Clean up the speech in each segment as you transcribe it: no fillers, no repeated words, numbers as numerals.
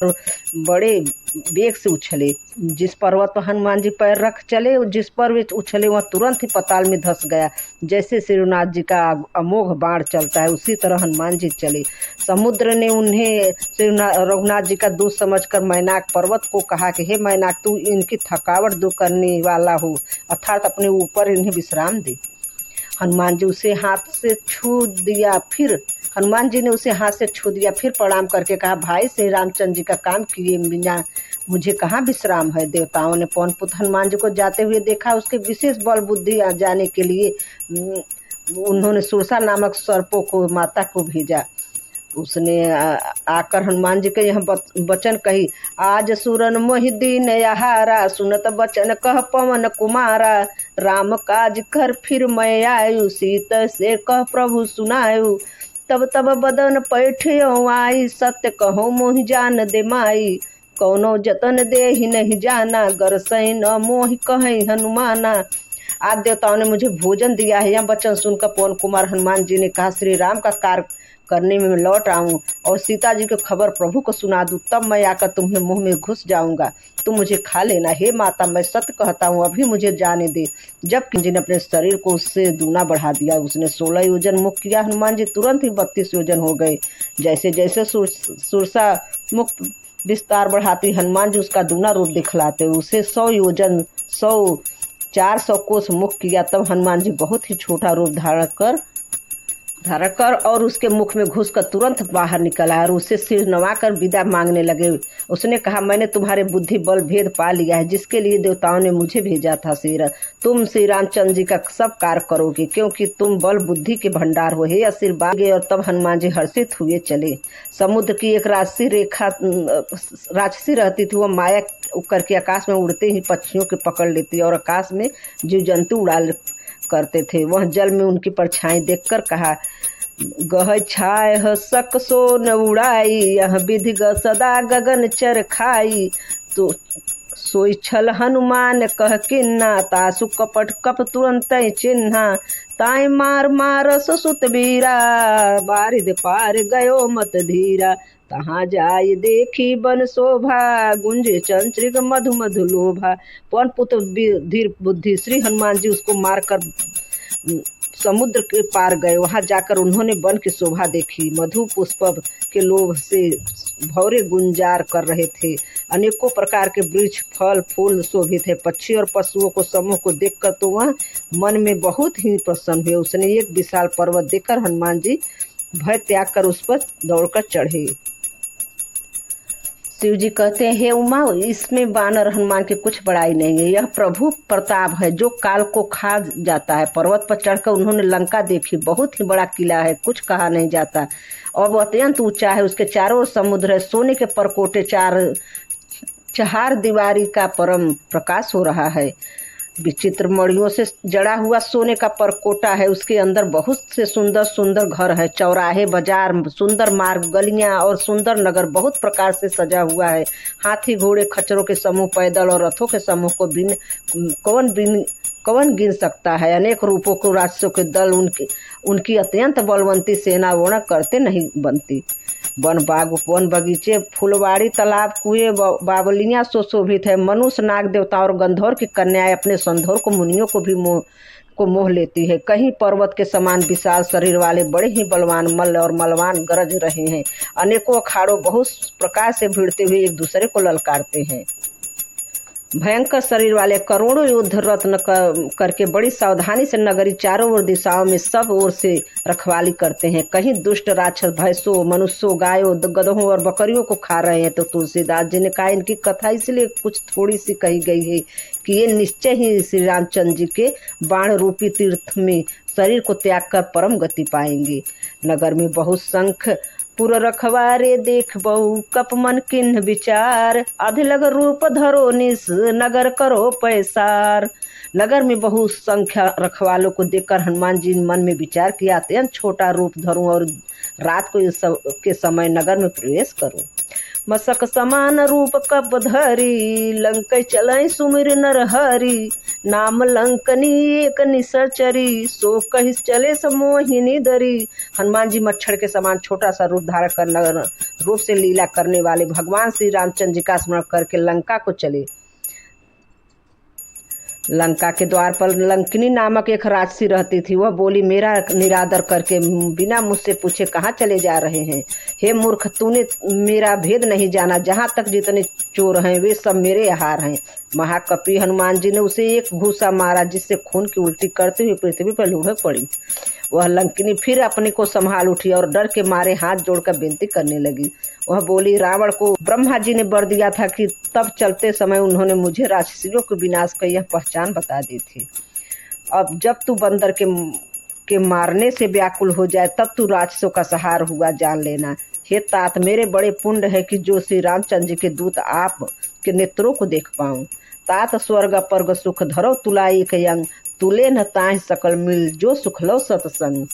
बड़े वेग से उछले। जिस पर्वत पर हनुमान जी पैर रख चले, जिस पर वे उछले वह तुरंत ही पाताल में धंस गया। जैसे श्रीनाथ जी का अमोघ बाण चलता है उसी तरह हनुमान जी चले। समुद्र ने उन्हें रघुनाथ जी का दूत समझकर मैनाक पर्वत को कहा कि हे मैनाक, तू इनकी थकावट दूर करने वाला हो, अर्थात अपने ऊपर इन्हें विश्राम दे। हनुमान जी उसे हाथ से छू दिया। फिर हनुमान जी ने उसे हाथ से छू दिया, फिर प्रणाम करके कहा, भाई श्री रामचंद्र जी का काम किए बिना मुझे कहाँ विश्राम है। देवताओं ने पवन पुत्र हनुमान जी को जाते हुए देखा। उसके विशेष बल बुद्धि जाने के लिए उन्होंने सुरसा नामक सर्पों को माता को भेजा। उसने आकर हनुमान जी के यहाँ वचन कही, आज सुरन मोहि दीन आहारा, सुनत बचन कह पवन कुमारा, राम काज कर फिर मैं आयु, सीता से कह प्रभु सुनायु, तब तब बदन पैठियो आई, सत्य कहो मोहि जान दे माई, कौनो जतन दे ही नहीं जाना, गरसई न मोहि कहे हनुमाना। आज देवताओं ने मुझे भोजन दिया है। यह वचन सुनकर पवन कुमार हनुमान जी ने कहा, श्री राम का कार्य करने में मैं लौट आऊं और सीता जी की खबर प्रभु को सुना दूं, तब मैं आकर तुम्हें मुंह में घुस जाऊंगा, तुम मुझे खा लेना। हे माता, मैं सत्य कहता हूँ, अभी मुझे जाने दे। जब किंजल ने अपने शरीर को उससे दूना बढ़ा दिया, उसने 16 योजन मुख किया। हनुमान जी तुरंत ही 32 योजन हो गए। जैसे जैसे सुरसा मुख विस्तार बढ़ाती, हनुमान जी उसका दूना रूप दिखलाते। उसे 100 योजन 400 कोस मुख किया। तब हनुमान जी बहुत ही छोटा रूप धारण कर और उसके मुख में घुसकर तुरंत बाहर निकल आया और उससे सिर नवाकर विदा मांगने लगे। उसने कहा, मैंने तुम्हारे बुद्धि बल भेद पा लिया है, जिसके लिए देवताओं ने मुझे भेजा था। तुम श्री रामचंद्र जी का सब कार्य करोगे, क्योंकि तुम बल बुद्धि के भंडार हो। हे आशीर्वाद। और तब हनुमान जी हर्षित हुए चले। समुद्र की एक राक्षसी रहती थी। वह माया करके आकाश में उड़ते ही पक्षियों के पकड़ लेती और आकाश में जीव जंतु उड़ा करते थे। वह जल में उनकी परछाई देखकर कहा, गह छाय सक सो न उड़ाई, यह विधि सदा गगन चर खाई, तो सोई छल हनुमान कह किन्ना, तासु कपट कप तुरंत चिन्हा, ताई मार मारस सुत वीरा, बारिद पार गयो मत धीरा, तहाँ जाय देखी बन शोभा, गुंजे चंचृग मधु मधु लोभा। पवन पुत्र धीर बुद्धि श्री हनुमान जी उसको मारकर समुद्र के पार गए। वहां जाकर उन्होंने वन की शोभा देखी। मधु पुष्प के लोभ से भौरे गुंजार कर रहे थे। अनेकों प्रकार के वृक्ष फल फूल शोभित थे। पक्षी और पशुओं को समूह को देखकर तो वह मन में बहुत ही प्रसन्न हुए। उसने एक विशाल पर्वत देखकर हनुमान जी भय त्याग कर उस पर दौड़कर चढ़े। शिव जी कहते हैं, हे उमा, इसमें वानर हनुमान की कुछ बड़ाई नहीं है। यह प्रभु प्रताप है जो काल को खा जाता है। पर्वत पर चढ़कर उन्होंने लंका देखी। बहुत ही बड़ा किला है, कुछ कहा नहीं जाता और वो अत्यंत ऊंचा है। उसके चारों ओर समुद्र है। सोने के परकोटे चार दीवारी का परम प्रकाश हो रहा है। विचित्र मणियों से जड़ा हुआ सोने का परकोटा है। उसके अंदर बहुत से सुंदर सुंदर घर है। चौराहे, बाजार, सुंदर मार्ग, गलियां और सुंदर नगर बहुत प्रकार से सजा हुआ है। हाथी, घोड़े, खच्चरों के समूह, पैदल और रथों के समूह को कौन गिन सकता है। अनेक रूपों को राक्षसों के दल उनकी अत्यंत बलवंती सेना वर्णन करते नहीं बनती। वन बाग, वन बगीचे, फुलवाड़ी, तालाब, कुएं, बावलियां सुशोभित है। मनुष्य, नाग, देवता और गंधर्व की कन्याएं अपने संधोर को मुनियों को भी मोह लेती है। कहीं पर्वत के समान विशाल शरीर वाले बड़े ही बलवान मल्ल और मलवान गरज रहे हैं। अनेकों अखाड़ों बहुत प्रकार से भिड़ते हुए एक दूसरे को ललकारते हैं। भयंकर शरीर वाले करोड़ों युद्ध रत्न करके बड़ी सावधानी से नगरी चारों ओर दिशाओं में सब ओर से रखवाली करते हैं। कहीं दुष्ट राक्षस भैंसों, मनुष्यों, गायों, गधों और बकरियों को खा रहे हैं। तो तुलसीदास जी ने कहा, इनकी कथा इसलिए कुछ थोड़ी सी कही गई है कि ये निश्चय ही श्री रामचंद्र जी के बाण रूपी तीर्थ में शरीर को त्याग कर परम गति पाएंगे। नगर में बहुत संख्य पुर रखवारे देख बहु कप मन किन्ह विचार, अधलग रूप धरो निस नगर करो पैसार। नगर में बहु संख्या रखवालों को देखकर हनुमान जी मन में विचार किया, अत्यंत छोटा रूप धरूं और रात को के समय नगर में प्रवेश करूं। मसक समान रूप कप धरी, लंकै चलै सुमिर नर हरि, नाम लंकनी एक निसचरी, सो कहि चले समोहिनी दरी। हनुमान जी मच्छर के समान छोटा सा रूप धारण कर रूप से लीला करने वाले भगवान श्री रामचंद्र जी का स्मरण करके लंका को चले। लंका के द्वार पर लंकिनी नामक एक राक्षसी रहती थी। वह बोली, मेरा निरादर करके बिना मुझसे पूछे कहाँ चले जा रहे हैं? हे मूर्ख, तूने मेरा भेद नहीं जाना। जहाँ तक जितने चोर हैं वे सब मेरे आहार हैं। महाकपि हनुमान जी ने उसे एक घूसा मारा, जिससे खून की उल्टी करते हुए पृथ्वी पर लुढ़क पड़ी। वह लंकिनी फिर अपने को संभाल उठी और डर के मारे हाथ जोड़कर विनती करने लगी। वह बोली, रावण को ब्रह्मा जी ने वर दिया था कि तब चलते समय उन्होंने मुझे राक्षसियों के विनाश की यह पहचान बता दी थी। अब जब तू बंदर के मारने से व्याकुल हो जाए तब तू राक्षसों का सहार हुआ जान लेना। हे तात, मेरे बड़े पुण्य है कि जो श्री रामचंद्र जी के दूत आप के नेत्रों को देख पाऊं। तात स्वर्ग अपर्ग सुख धरो तुलाई एक यंग, तुले न ताहि सकल मिल जो सुख लो सतसंग।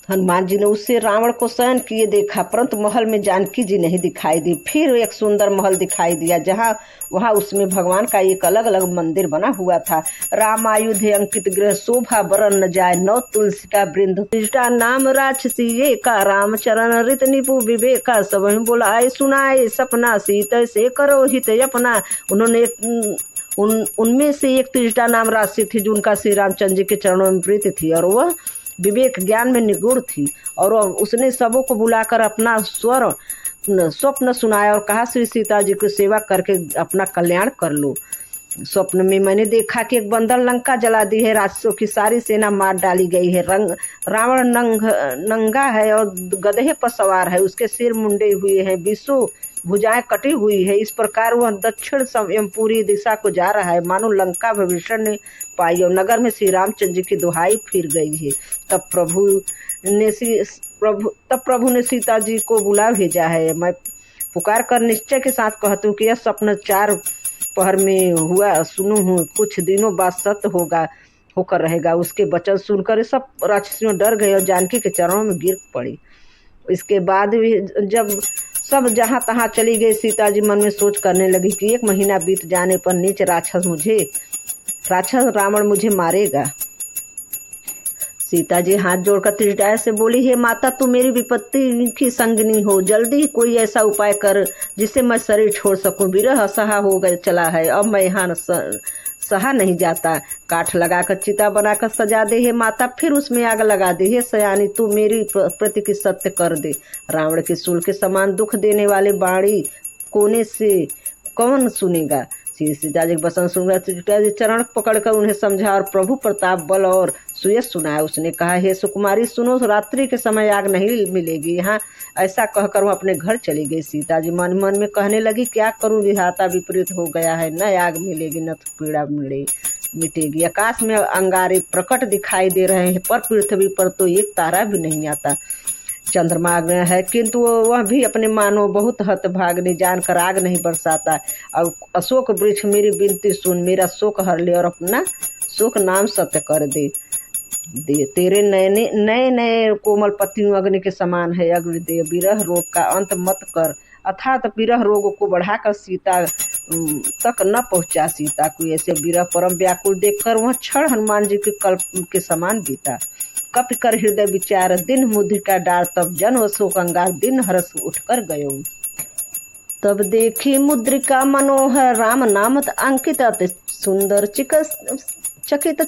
हनुमान जी ने उससे रावण को शयन किए देखा, परंतु महल में जानकी जी नहीं दिखाई दी। फिर एक सुंदर महल दिखाई दिया, वहां उसमें भगवान का एक अलग अलग मंदिर बना हुआ था। रामायुध अंकित गृह, शोभा बरन न जाए, नौ तुलसी का वृंद, त्रिजटा नाम राक्षसी ये का, रामचरण रित निपु विवेका, सब बोलाए सुनाए सपना, सीता से करो हित अपना। उन्होंने उनमें से एक त्रिजटा नाम राक्षसी थी, जो उनका श्री रामचंद्र जी के चरणों में प्रीति थी और वह विवेक ज्ञान में निगुण थी। और उसने सबों को बुलाकर अपना स्वप्न सुनाया और कहा, श्री सीता जी की सेवा करके अपना कल्याण कर लो। स्वप्न में मैंने देखा कि एक बंदर लंका जला दी है, राक्षसों की सारी सेना मार डाली गई है। रावण नंगा है और गधे पर सवार है, उसके सिर मुंडे हुए हैं, 20 भुजाएं कटी हुई है। इस प्रकार वह दक्षिण पूरी दिशा को जा रहा है, मानो लंका भीषण ने पाई और नगर में श्री रामचंद्र जी की दुहाई फिर गई है। तब प्रभु ने सीता जी को बुला भेजा है। मैं पुकार कर निश्चय के साथ कहती हूँ कि यह स्वप्न 4 पहर में हुआ सुनू हूँ, कुछ दिनों बाद सत्य होकर रहेगा। उसके वचन सुनकर सब राक्षसियों डर गए और जानकी के चरणों में गिर पड़ी। इसके बाद भी जब सब जहाँ तहाँ चली गई, सीता जी मन में सोच करने लगी कि 1 महीना बीत जाने पर नीच राक्षस रावण मुझे मारेगा। सीता जी हाथ जोड़कर त्रिजटा से बोली, हे माता, तू मेरी विपत्ति की संगिनी हो, जल्दी कोई ऐसा उपाय कर जिससे मैं शरीर छोड़ सकूं। विरह असहा हो गया चला है, अब मैं यहाँ सहा नहीं जाता। काठ लगाकर चिता बनाकर सजा दे हे माता, फिर उसमें आग लगा दे। हे सयानी, तू मेरी प्रति की सत्य कर दे। रावण के सूल के समान दुख देने वाले बाणी कोने से कौन सुनेगा। सीता जी बसन सुनकर सीता जी चरण पकड़कर उन्हें समझा और प्रभु प्रताप बल और सुयश सुनाया। उसने कहा, हे सुकुमारी सुनो, रात्रि के समय आग नहीं मिलेगी यहाँ। ऐसा कहकर वह अपने घर चली गई। सीता जी मन मन में कहने लगी, क्या करूं, विधाता विपरीत हो गया है, न आग मिलेगी न तो पीड़ा मिटेगी। आकाश में अंगारे प्रकट दिखाई दे रहे हैं, पर पृथ्वी पर तो एक तारा भी नहीं आता। चंद्रमा है, किंतु वह भी अपने मानो बहुत हतभाग्नि जानकर आग नहीं बरसाता। अब अशोक वृक्ष मेरी विनती सुन, मेरा शोक हर ले और अपना शोक नाम सत्य कर दे। तेरे नए नए कोमल पत्तियों अग्नि के समान है, अग्नि दे। विरह रोग का अंत मत कर, अर्थात विरह रोग को बढ़ाकर सीता तक न पहुंचा। सीता को ऐसे विरह परम व्याकुल देखकर वह क्षण हनुमान जी के कल्प के समान बीता। कपि कर हृदय विचार, दिन मुद्रिका डार, तब जन व शोक अंगार, दिन हरस उठकर गयो। तब देखी मुद्रिका मनोहर, राम नामत अंकित, सुंदर चकित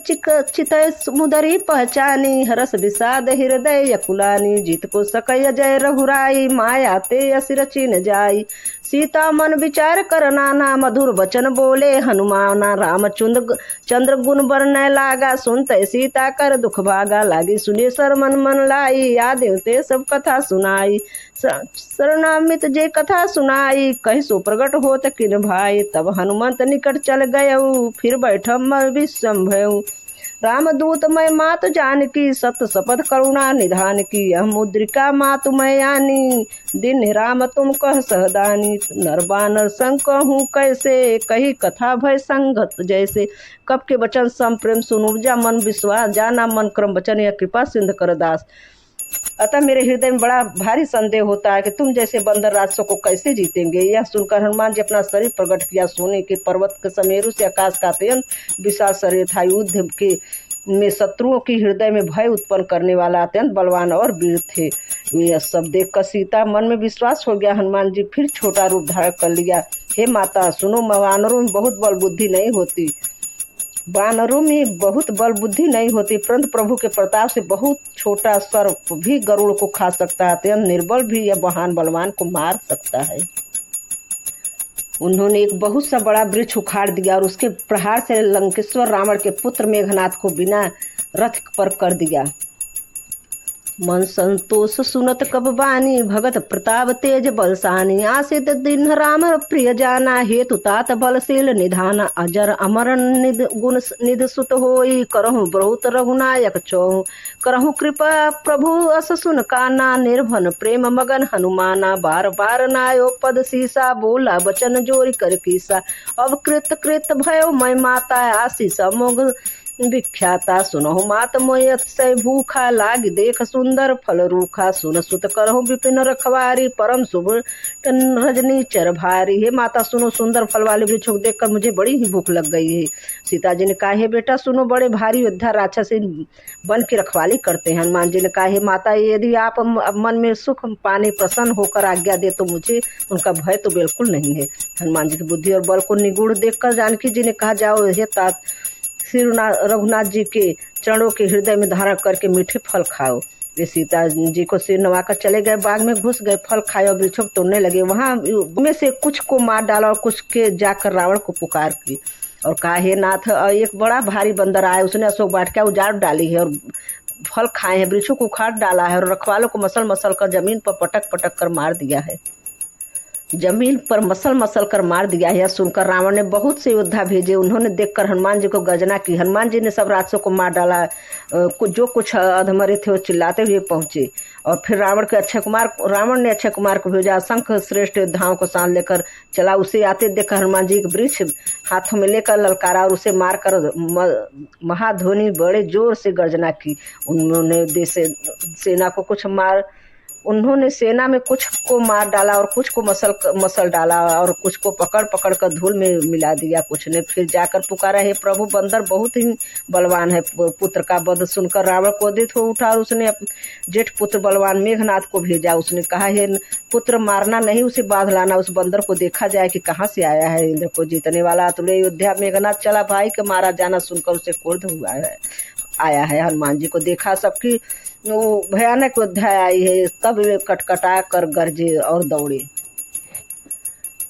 चितय मुदरी पहचानी, हरस विषाद हृदय यकुलानी, जीत को सकय जय रघुराई, माया ते असिर चीन जाई। सीता मन विचार कर नाना, मधुर वचन बोले हनुमाना, चंद्र गुण बरनै लागा, सुनते सीता कर दुख भागा, लागी सुनेश्वर मन लाई, यादेव ते सब कथा सुनाई। शरणामित जे कथा सुनाई, कहि सो प्रगट होत किन भाई, तब हनुमंत निकट चल गयऊ, फिर बैठम विश्वम्भयऊ। रामदूत मैं मात जानकी, सत्य शपथ करुणा निधान की, यह मुद्रिका मातु मैं आनी, दिन राम तुम कह सहदानी। नर बानर संग कहूँ कैसे, कही कथा भय संगत जैसे, कब के वचन सम प्रेम सुन उपजा मन विश्वास, जाना मन क्रम वचन यह कृपा सिंध कर दास। अतः मेरे हृदय में बड़ा भारी संदेह होता है कि तुम जैसे बंदर राक्षसों को कैसे जीतेंगे। यह सुनकर हनुमान जी अपना शरीर प्रकट किया। सोने के पर्वत के समेरु से आकाश का अत्यंत विशाल शरीर था। युद्ध के में शत्रुओं की हृदय में भय उत्पन्न करने वाला अत्यंत बलवान और वीर थे। यह सब देखकर सीता मन में विश्वास हो गया। हनुमान जी फिर छोटा रूप धारण कर लिया। हे माता सुनो, वानरों में बहुत बल बुद्धि नहीं होती, परंतु प्रभु के प्रताप से बहुत छोटा सर्प भी गरुड़ को खा सकता है। अत्यंत निर्बल भी यह महान बलवान को मार सकता है। उन्होंने एक बहुत सा बड़ा वृक्ष उखाड़ दिया और उसके प्रहार से लंकेश्वर रावण के पुत्र मेघनाथ को बिना रथ पर कर दिया। मन संतोष सुनत कब बानी, भगत प्रताप तेज बलसानी। आसित दिन राम प्रिय जाना, हेतु तात बलशील निधान। अजर अमर निध गुण निध सुत होई, करहु बहुत रघुनायक चौहु। करहु कृपा प्रभु अस सुन काना, निर्भन प्रेम मगन हनुमाना। बार बार नायो पद सीसा, बोला वचन जोरी कर कीसा। अब कृत कृत भयो मैं माता, आशीष मोग विख्याता। सुनहु मात मोय अतिशय भूखा, लाग देख सुंदर फल रूखा। सुन सुत करहु विपिन रखवारी, परम शुभ रजनी चर भारी। हे माता सुनो, सुंदर फल वाले वृक्ष को देखकर मुझे बड़ी ही भूख लग गई है। सीता जी ने कहा, हे बेटा सुनो, बड़े भारी योद्धा राक्षस वन की रखवाली करते हैं। हनुमान जी ने कहा, हे माता यदि आप मन में सुख पाने प्रसन्न होकर आज्ञा दे तो मुझे उनका भय तो बिल्कुल नहीं है। हनुमान जी की बुद्धि और बल को निगूढ़ देखकर जानकी जी ने कहा, जाओ हे तात श्री रघुनाथ जी के चरणों के हृदय में धारण करके मीठे फल खाओ। वे सीता जी को सिर नवाकर चले गए, बाग में घुस गए, फल खाए और वृक्षों को तोड़ने लगे। वहां में से कुछ को मार डाला और कुछ के जाकर रावण को पुकार की और कहा, हे नाथ, एक बड़ा भारी बंदर आया, उसने अशोक वाटिका उजाड़ डाली है और फल खाए हैं, वृक्षों को उखाड़ डाला है और रखवालों को मसल मसल कर जमीन पर पटक पटक कर मार दिया है। जमीन पर मसल मसल कर मार दिया। यह सुनकर रावण ने बहुत से योद्धा भेजे। उन्होंने देखकर हनुमान जी को गर्जना की। हनुमान जी ने सब राक्षसों को मार डाला। जो कुछ अधमरे थे वो चिल्लाते हुए पहुंचे और फिर रावण ने अक्षय कुमार को भेजा। असंख्य श्रेष्ठ योद्धाओं को साथ लेकर चला। उसे आते देखकर हनुमान जी एक वृक्ष हाथों में लेकर ललकारा और उसे मारकर महाध्वनि बड़े जोर से गर्जना की। उन्होंने सेना में कुछ को मार डाला और कुछ को मसल डाला और कुछ को पकड़ पकड़ कर धूल में मिला दिया। कुछ ने फिर जाकर पुकारा, हे प्रभु, बंदर बहुत ही बलवान है। पुत्र का वध सुनकर रावण क्रोधित हो उठा और उसने जेठ पुत्र बलवान मेघनाथ को भेजा। उसने कहा, हे पुत्र, मारना नहीं, उसे बांध लाना। उस बंदर को देखा जाए कि कहाँ से आया है। इंद्र को जीतने वाला अतुल्य योद्धा मेघनाथ चला। भाई के मारा जाना सुनकर उसे क्रोध हुआ आया है। हनुमान जी को देखा सबकी भयानक अध्याय आई है, तब वे कटकटा कर गरजे और दौड़े।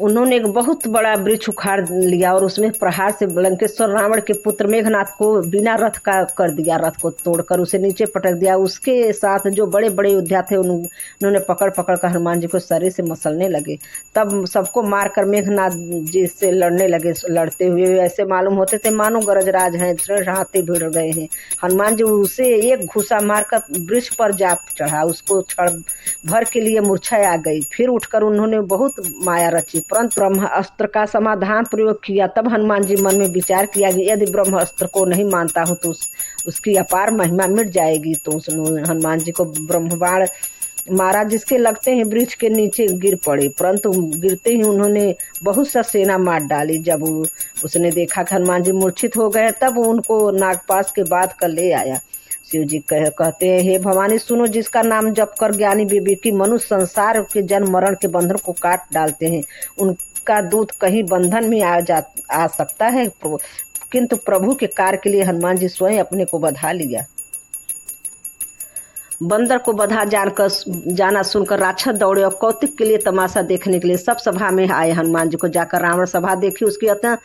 उन्होंने एक बहुत बड़ा वृक्ष उखाड़ लिया और उसमें प्रहार से लंकेश्वर रावण के पुत्र मेघनाथ को बिना रथ का कर दिया। रथ को तोड़कर उसे नीचे पटक दिया। उसके साथ जो बड़े बड़े योद्धा थे उन्होंने पकड़ पकड़ कर हनुमान जी को शरीर से मसलने लगे। तब सबको मारकर मेघनाथ जी से लड़ने लगे। लड़ते हुए ऐसे मालूम होते थे मानो गरजराज हैं, हाथी भिड़ गए हैं। हनुमान जी उसे एक घूसा मारकर वृक्ष पर जा चढ़ा। उसको क्षण भर के लिए मूर्छा आ गई। फिर उठकर उन्होंने बहुत माया रची, परंतु ब्रह्म अस्त्र का समाधान प्रयोग किया। तब हनुमान जी मन में विचार किया कि यदि ब्रह्म अस्त्र को नहीं मानता हूँ तो उसकी अपार महिमा मिट जाएगी। तो उसने हनुमान जी को ब्रह्म बाण मारा, जिसके लगते ही वृक्ष के नीचे गिर पड़े, परंतु गिरते ही उन्होंने बहुत सा सेना मार डाली। जब उसने देखा कि हनुमान जी मूर्छित हो गए, तब उनको नागपाश के बाद कर ले आया। शिव जी कहते हैं, हे भवानी सुनो, जिसका नाम जप कर ज्ञानी विवेकी मनुष्य संसार के जन्म मरण के बंधन को काट डालते हैं, उनका दूत कहीं बंधन में आ सकता है। किंतु प्रभु के कार्य के लिए हनुमान जी स्वयं अपने को बधा लिया। बंदर को बधा जाना सुनकर राक्षस दौड़े और कौतुक के लिए तमाशा देखने के लिए सब सभा में आए। हनुमान जी को जाकर रावण सभा देखी, उसकी अतः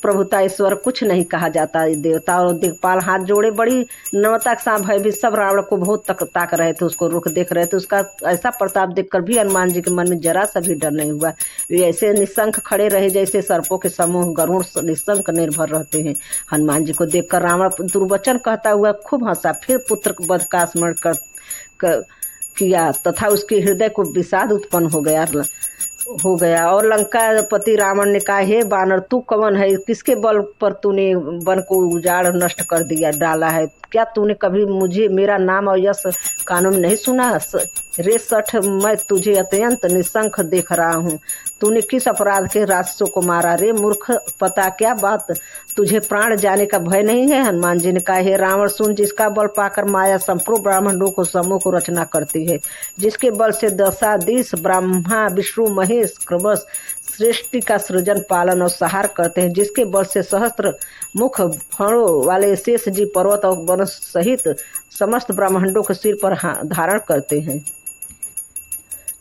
प्रभुता ईश्वर कुछ नहीं कहा जाता। देवता और दिक्पाल हाथ जोड़े बड़ी नम्रता के साथ भयभीत सब रावण को बहुत ताक रहे थे, उसको रुख देख रहे थे। उसका ऐसा प्रताप देखकर भी हनुमान जी के मन में जरा सा भी डर नहीं हुआ। वे ऐसे निशंक खड़े रहे जैसे सर्पों के समूह गरुड़ निशंक निर्भर रहते हैं। हनुमान जी को देखकर रावण दुर्वचन कहता हुआ खूब हंसा। फिर पुत्र वध का स्मरण किया तथा उसके हृदय को विषाद उत्पन्न हो गया। हो गया। और लंकापति रावण ने कहा, हे बानर, तू कौन है? किसके बल पर तूने वन को उजाड़ नष्ट कर दिया डाला है? क्या तूने कभी मुझे मेरा नाम और यश कानून नहीं सुना? रे सठ, मैं तुझे अत्यंत निशंक देख रहा हूँ। तूने किस अपराध के राक्षसों को मारा? रे मूर्ख, पता क्या बात तुझे प्राण जाने का भय नहीं है? हनुमान जी ने कहा, हे रावण सुन, जिसका बल पाकर माया संपूर्ण ब्राह्मणों को समूह को रचना करती है, जिसके बल से दशाधीश ब्रह्मा विष्णु महेश क्रमश सृष्टि का सृजन पालन और संहार करते हैं, जिसके बल से सहस्त्र मुख फणों वाले शेष जी पर्वत और वन सहित समस्त ब्रह्मांडों के सिर पर धारण करते हैं,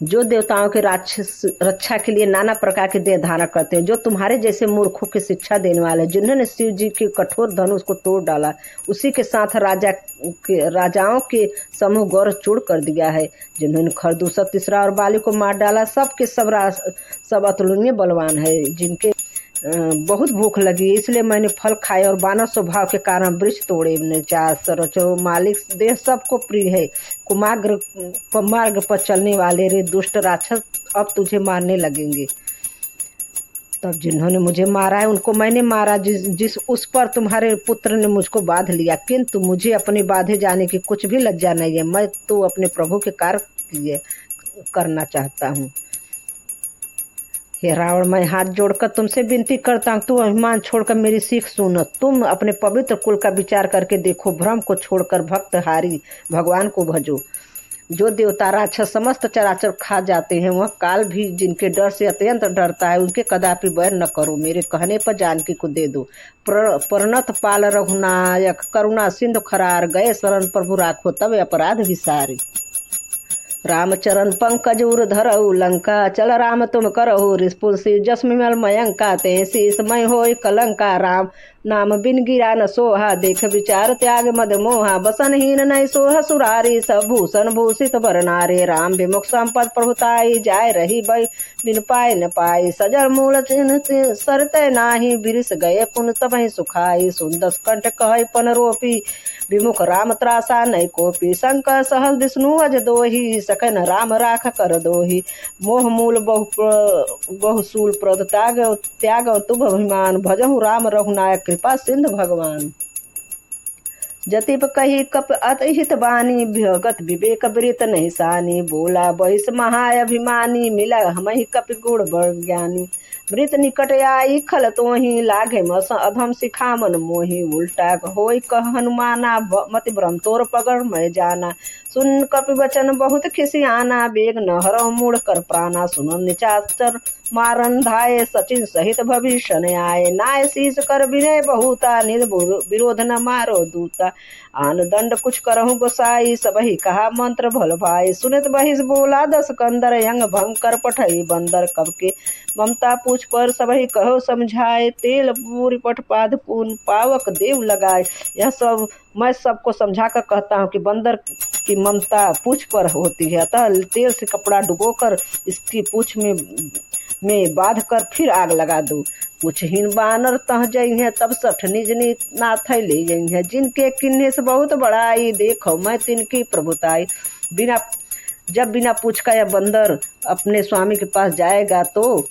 जो देवताओं के रक्षा के लिए नाना प्रकार के देह धारण करते हैं, जो तुम्हारे जैसे मूर्खों की शिक्षा देने वाले, जिन्होंने शिव जी के कठोर धनुष को तोड़ डाला, उसी के साथ राजाओं के समूह गौर चूड़ कर दिया है, जिन्होंने खरदूषा तीसरा और बाली को मार डाला, सब अतुलनीय बलवान है, जिनके बहुत भूख लगी इसलिए मैंने फल खाए और बानर स्वभाव के कारण वृक्ष तोड़े। सरचो मालिक देह सबको प्रिय है, कुमार्ग पर चलने वाले रे दुष्ट राक्षस अब तुझे मारने लगेंगे। तब जिन्होंने मुझे मारा है उनको मैंने मारा, जिस उस पर तुम्हारे पुत्र ने मुझको बांध लिया, किंतु मुझे अपने बांधे जाने की कुछ भी लज्जा नहीं है। मैं तो अपने प्रभु के कार्य करना चाहता हूँ। हे रावण, मैं हाथ जोड़कर तुमसे विनती करता हूँ, तू अभिमान छोड़कर मेरी सीख सुन। तुम अपने पवित्र कुल का विचार करके देखो, भ्रम को छोड़कर भक्तहारी भगवान को भजो। जो देवता राक्षस समस्त चराचर खा जाते हैं, वह काल भी जिनके डर से अत्यंत डरता है, उनके कदापि बैर न करो। मेरे कहने पर जानकी को दे दो। परनत पाल रघुनायक करुणा सिंधु खरार, गए शरण प्रभु राखो तब अपराध विसारी। रामचरण पंकज उर धरऊ लंका, चल राम तुम करहु रिपुर से जस्मिमल मयंका, ते शीस मय होय कलंका। राम नाम बिन गिरा न सोहा, देख विचार त्याग मद मोहा। बसनहीन नहीं सोह सुरारी, सब भूषण भूषित बर नारे। राम विमुख संपद प्रभुताई, जाय रही बई बिन पाए न पाई। सजल मूल चिन्ह सरते नाही, बिरिस गए पुन तबहि सुखाई। सुंदस कंठ कह पन रोपी, विमुख राम त्रासा नहीं कोपी। शंकर सहज विष्णु अज दोही, सकन राम राख कर दोही। मोह मूल बहुसूल प्रद त्याग तुभ अभिमान। भजहु राम रघुनायक कृपा सिंधु भगवान। जतिप कही कप अतहित बानी, भगत विवेक वृत नहीं सानी। बोला बहिष महाअभिमानी, मिला हमहि कपि गुण ज्ञानी। मृत निकट आई खल तोहि, लागे मस अधम सिखामन मोहि। उल्टा होय कह हनुमाना, मति भ्रम तोर पगड़ मैं जाना। सुन कपि वचन बहुत खिसियाना, बेग न हरहु मूढ़ कर प्राणा। सुन निचाचर मारन धाये, सचिन सहित भविष्य न आए। नाय शीस कर विनय बहुता, निज विरोध न मारो दूता। आन दंड कुछ करहु गोसाई, सबहि कहा मंत्र भल भाई। सुनित बहिष बोला दस कंदर, यंग भंग कर पठई बंदर। कब के ममता पूछ पर सबहि कहो समझाए, तेल पूरी पट पाद पून पावक देव लगाए। यह सब मैं सबको समझा कर कहता हूँ कि बंदर की ममता पूछ पर होती है, अतः तेल से कपड़ा डुबोकर इसकी पूछ में बांध कर फिर आग लगा दो। पूछहीन बानर तह जई है, तब सठ निज नाथ ले जई है। जिनके किन्ने से बहुत बड़ाई, देखो मैं तिनकी प्रभुताई। बिना पूछ का यह बंदर अपने स्वामी के पास जाएगा तो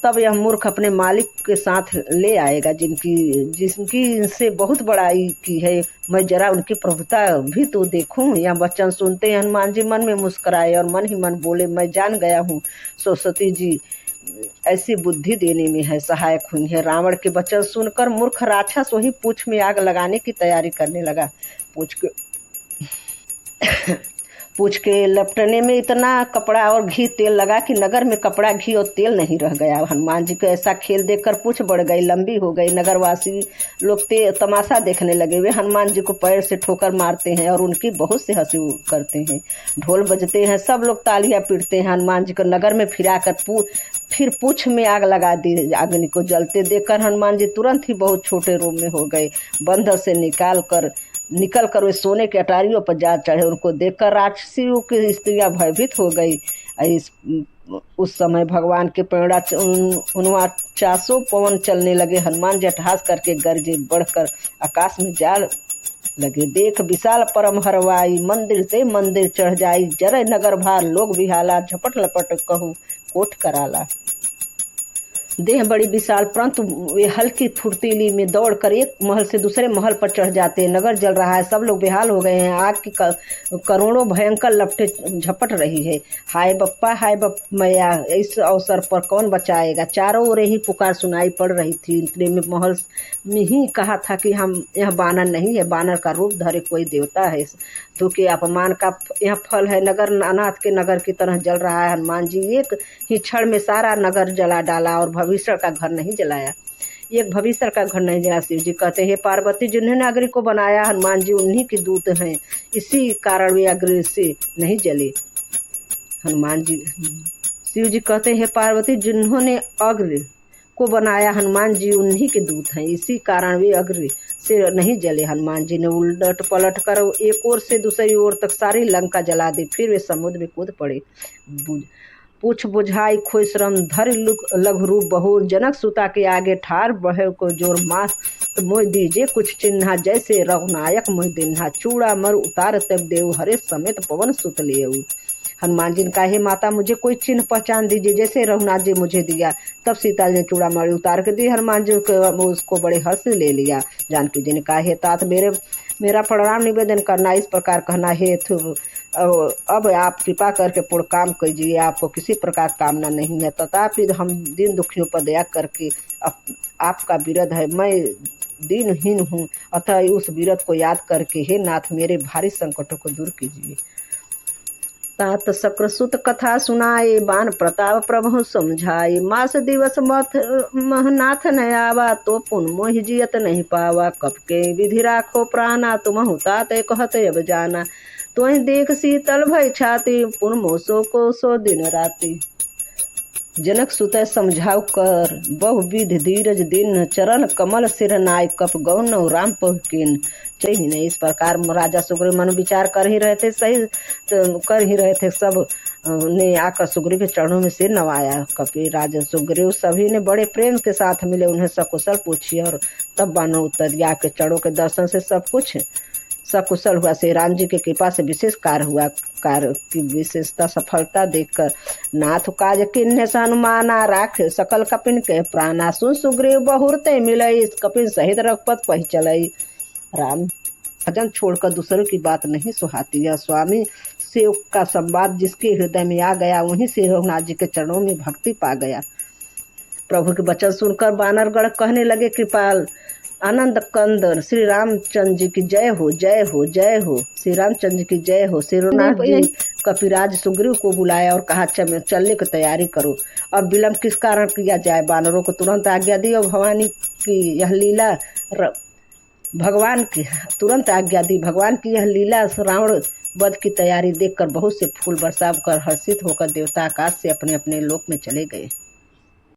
तब यह मूर्ख अपने मालिक के साथ ले आएगा, जिनकी इनसे बहुत बड़ाई की है। मैं जरा उनकी प्रभुता भी तो देखूं। यह वचन सुनते हनुमान जी मन में मुस्कुराए और मन ही मन बोले, मैं जान गया हूँ सरस्वती जी ऐसी बुद्धि देने में है सहायक हुई है। रावण के वचन सुनकर मूर्ख राक्षस वही पूछ में आग लगाने की तैयारी करने लगा। पूछ के लपटने में इतना कपड़ा और घी तेल लगा कि नगर में कपड़ा घी और तेल नहीं रह गया। हनुमान जी को ऐसा खेल देखकर पूछ बढ़ गई, लंबी हो गई। नगरवासी लोग तमाशा देखने लगे। वे हनुमान जी को पैर से ठोकर मारते हैं और उनकी बहुत से हंसी करते हैं। ढोल बजते हैं, सब लोग तालियां पीटते हैं। हनुमान जी को नगर में फिराकर फिर पूछ में आग लगा दी। अग्नि को जलते देखकर हनुमान जी तुरंत ही बहुत छोटे रूप में हो गए। बंधन से निकल कर वे सोने के अटारियों पर जा चढ़े। उनको देखकर राक्षसियों की स्त्रियां भयभीत हो गई। उस समय भगवान के प्रेरणा 49 पवन चलने लगे। हनुमान जी अट्टहास करके गरजे, बढ़कर आकाश में जा लगे। देख विशाल परम हरवाई, मंदिर से मंदिर चढ़ जाई। जरे नगर भार लोग बिहाला, झपट लपट कहूँ कोट कराला। देह बड़ी विशाल परंतु वे हल्की फुर्तीली में दौड़ कर एक महल से दूसरे महल पर चढ़ जाते। नगर जल रहा है, सब लोग बेहाल हो गए हैं। आग की करोड़ों भयंकर लपटें झपट रही है। हाय बप्पा, हाय मैया, इस अवसर पर कौन बचाएगा। चारों ओर ही पुकार सुनाई पड़ रही थी। इतने में महल में ही कहा था कि हम यह बानर नहीं है, बानर का रूप धरे कोई देवता है। तो के अपमान का यह फल है। नगर अनाथ के नगर की तरह जल रहा है। हनुमान जी एक ही क्षण में सारा नगर जला डाला और भविष्य का घर नहीं जलाया। एक भविष्य का घर नहीं जला। शिव जी कहते हैं, पार्वती जिन्होंने अग्नि को बनाया, हनुमान जी उन्हीं के दूत हैं, इसी कारण वे अग्नि से नहीं जले। हनुमान जी, शिव जी कहते हैं, पार्वती जिन्होंने अग्नि को बनाया, हनुमान जी उन्हीं के दूत हैं, इसी कारण वे अग्नि से नहीं जले। हनुमान जी ने उलट पलट कर एक ओर से दूसरी ओर तक सारी लंका जला दी। फिर वे समुद्र में कूद पड़े। पूछ बुझाई खोई श्रम धर लघु रूप बहुर, जनक सुता के आगे ठार बहे को जोर मास मोह दीजिए कुछ चिन्हा, जैसे रघुनायक मोह दिन्हा, चूड़ा मर उतार तब देव हरे समेत पवन सुत लेऊ। हनुमान जी ने कहा, हे माता मुझे कोई चिन्ह पहचान दीजिए जैसे रघुनाथ जी मुझे दिया। तब सीता जी ने चूड़ा मणि उतार के दी। हनुमान जी को उसको बड़े हर्ष से ले लिया। जानकी जी ने कहा, हे तात मेरा प्रणाम निवेदन करना, इस प्रकार कहना है, अब आप कृपा करके पूर्ण काम कीजिए, आपको किसी प्रकार कामना नहीं है, तथापि हम दीन दुखियों पर दया करके आपका विरध है। मैं दीनहीन हूँ, अतः उस विरध को याद करके हे नाथ मेरे भारी संकटों को दूर कीजिए। तात सक्रसुत कथा सुनाए, बान प्रताप प्रभु समझाए, मास दिवस महनाथ न आवा, तो पुन मोहि जियत नहीं पावा, कप के विधि राखो प्राणा, तुम तात कहत अब जाना, तुहि देख शीतल भय छाती, पुन मोसो को सो दिन राति। जनक सुत समझाऊ कर बहुविध धीरज दिन, चरण कमल सिर नाय, कप गौन राम पहुकिन चाहिए नहीं। इस प्रकार राजा सुग्रीव मन विचार कर ही रहे थे, सही कर ही रहे थे। सब ने आकर सुग्रीव के चरणों में सिर नवाया। कपि राजा सुग्रीव सभी ने बड़े प्रेम के साथ मिले, उन्हें सकुशल पूछी और तब बानो उत्तर दिया के चरणों के दर्शन से सब कुछ सकुशल हुआ। श्री राम जी की कृपा से विशेष कार्य हुआ। कार्य की विशेषता सफलता देखकर नाथ काज किन्ने हनुमाना, राख सकल कपिन के प्राणा, सुन सुग्रीव बहुरते मिलई, कपिन सहित रघुपत पही चलई। राम भजन छोड़कर दूसरों की बात नहीं सुहाती। यह स्वामी सेवक का संवाद जिसके हृदय में आ गया, वहीं से रघुनाथ जी के चरणों में भक्ति पा गया। प्रभु के वचन सुनकर बानरगण कहने लगे, कृपाल आनंद कंद श्री रामचंद्र जी की जय हो, जय हो, जय हो, श्री रामचंद्र जी की जय हो। श्री रघुनाथ जी कपिराज सुग्रीव को बुलाया और कहा, चलने की तैयारी करो। अब विलंब किस कारण किया जाए। बानरों को तुरंत आज्ञा दी और भवानी की यह लीला भगवान की तुरंत आज्ञा दी। भगवान की यह लीला रावण वध की तैयारी देखकर बहुत से फूल बरसा कर हर्षित होकर देवता आकाश से अपने अपने लोक में चले गए।